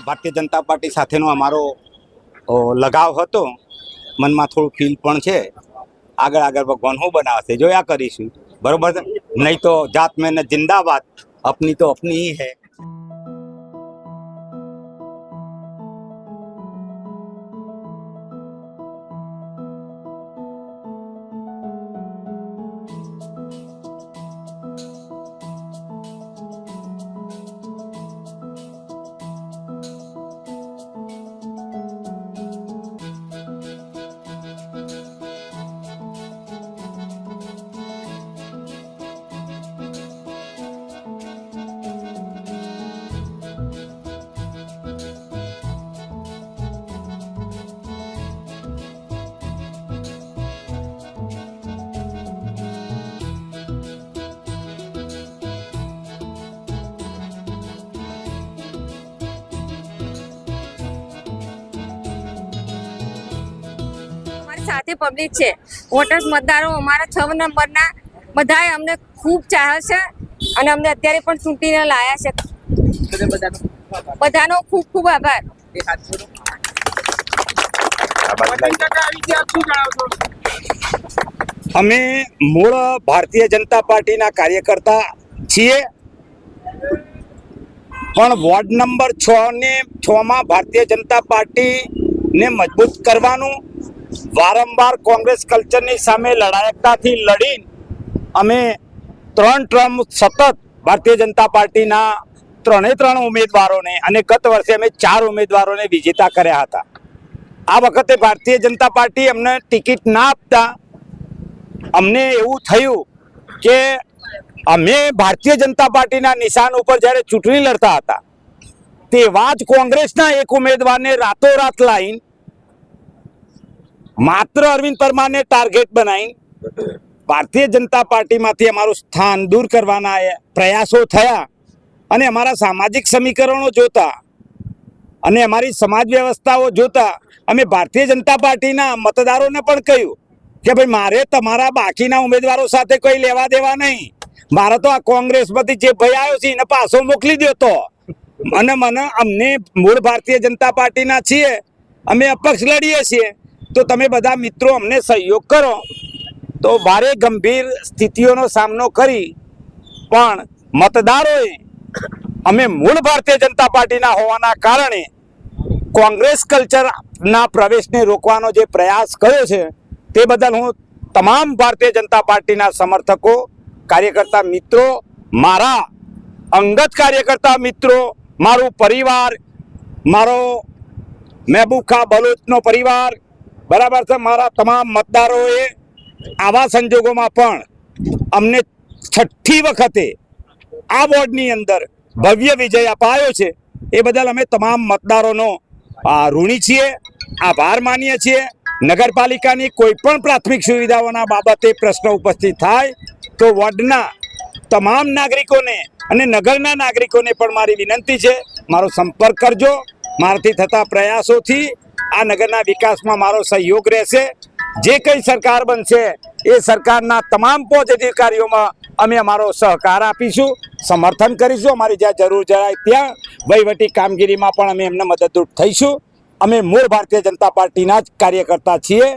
Bharatiya Janata party સાથેનો અમારો લગાવ હતો, મનમાં થોડું ફીલ પણ છે. આગળ ભગવાન શું બનાવશે જોયા કરીશું, બરોબર છે. નહીં તો જાત મેં જિંદાબાદ, અપની તો અપની ही है. સાથે પબ્લિક છે, વોટર્સ મતદારો અમારા 6 નંબરના બધાએ અમને ખૂબ ચાહે છે અને અમને અત્યારે પણ ચૂંટીને લાયા છે. બધાનો ખૂબ ખૂબ આભાર. અમે મૂળ ભારતીય જનતા પાર્ટીના કાર્યકર્તા છીએ, પણ વોર્ડ નંબર 6માં ભારતીય જનતા પાર્ટીને મજબૂત કરવાનું, વારંવાર કોંગ્રેસ કલ્ચરની સામે લડાયકતાથી લડીને અમે 3 ટર્મ સતત ભારતીય જનતા પાર્ટીના 3 ઉમેદવારોને અને ગત વર્ષે અમે 4 ઉમેદવારોને વિજેતા કર્યા હતા. આ વખતે ભારતીય જનતા પાર્ટી અમને ટિકિટ ના આપતા અમને એવું થયું કે અમે ભારતીય જનતા પાર્ટીના નિશાન ઉપર જ્યારે ચૂંટણી લડતા હતા તેવા જ કોંગ્રેસના એક ઉમેદવારને રાતોરાત લાવીને માત્ર અરવિંદ પરમારને ટાર્ગેટ બનાવી ભારતીય જનતા પાર્ટીમાંથી અમારું સ્થાન દૂર કરવાના પ્રયાસો થયા. અને અમારા સામાજિક સમીકરણો જોતા અને અમારી સમાજ વ્યવસ્થાઓ જોતા અમે ભારતીય જનતા પાર્ટીના મતદારોને પણ કહ્યું કે ભાઈ મારે તમારા બાકીના ઉમેદવારો સાથે કોઈ લેવા દેવા નહીં, મારે તો આ કોંગ્રેસમાંથી જે ભાઈ આવ્યો છે એને પાછો મોકલી દો. તો અને અમને મૂળ ભારતીય જનતા પાર્ટીના છીએ, અમે અપક્ષ લડીએ છીએ, તો તમે બધા મિત્રો અમને સહયોગ કરો. તો ભારે ગંભીર સ્થિતિઓનો સામનો કરી પણ મતદારોએ અમે મૂળ ભારતીય જનતા પાર્ટીના હોવાના કારણે કોંગ્રેસ કલ્ચરના પ્રવેશને રોકવાનો જે પ્રયાસ કર્યો છે તે બદલ હું તમામ ભારતીય જનતા પાર્ટીના સમર્થકો, કાર્યકર્તા મિત્રો, મારા અંગત કાર્યકર્તા મિત્રો, મારું પરિવાર, મારો મહેબૂબ ખાં બલોચનો પરિવાર, બરાબર છે, મારા તમામ મતદારોએ આવા સંજોગોમાં પણ અમને 6ઠ્ઠી વખતે આ વોર્ડની અંદર ભવ્ય વિજય અપાયો છે. એ બદલ અમે તમામ મતદારોનો ઋણી છીએ, આભાર માનીએ છીએ. નગરપાલિકાની કોઈ પણ પ્રાથમિક સુવિધાઓના બાબતે પ્રશ્ન ઉપસ્થિત થાય તો વોર્ડના તમામ નાગરિકોને અને નગરના નાગરિકોને પણ મારી વિનંતી છે, મારો સંપર્ક કરજો. મારાથી થતા પ્રયાસોથી આ નગરના વિકાસમાં મારો સહયોગ રહેશે. જે કંઈ સરકાર બનશે એ સરકારના તમામ પોઝિટિવ કાર્યોમાં અમે અમારો સહકાર આપીશું, સમર્થન કરીશું. અમારી જ્યાં જરૂર જણાય ત્યાં વહીવટી કામગીરીમાં પણ અમે એમને મદદરૂપ થઈશું. અમે મૂળ ભારતીય જનતા પાર્ટીના જ કાર્યકર્તા છીએ,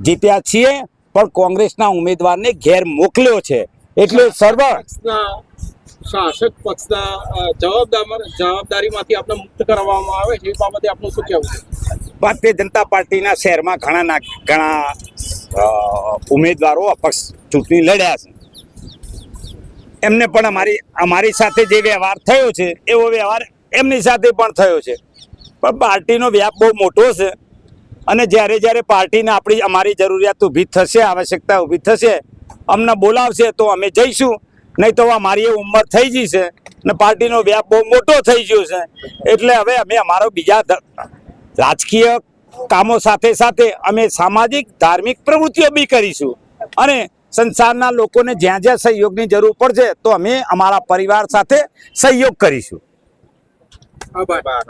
જીત્યા છીએ, પણ કોંગ્રેસના ઉમેદવારને ઘેર મોકલ્યો છે. એટલે સર્વ શાસક પક્ષના જવાબદારીમાંથી આપણે મુક્ત કરવામાં આવે છે, એ બાબતે આપનું શું કહેવું છે? ભારતીય જનતા પાર્ટીના શહેરમાં ઘણા ઉમેદવારો અપક્ષ ચૂંટણી લડ્યા છે. એમને પણ અમારી સાથે જે વ્યવહાર થયો છે એવો વ્યવહાર એમની સાથે પણ થયો છે. પણ પાર્ટીનો વ્યાપ બહુ મોટો છે અને જ્યારે પાર્ટીને અમારી જરૂરિયાત ઊભી થશે, આવશ્યકતા ઊભી થશે, અમને બોલાવશે તો અમે જઈશું. નહીં તો અમારી ઉંમર થઈ ગઈ છે ને પાર્ટીનો વ્યાપ બહુ મોટો થઈ ગયો છે. એટલે હવે અમે અમારો બીજા રાજકીય કામો સાથે સાથે અમે સામાજિક ધાર્મિક પ્રવૃત્તિઓ બી કરીશું અને સંસારના લોકોને જ્યાં જ્યાં સહયોગની જરૂર પડશે તો અમે અમારા પરિવાર સાથે સહયોગ કરીશું. આભાર.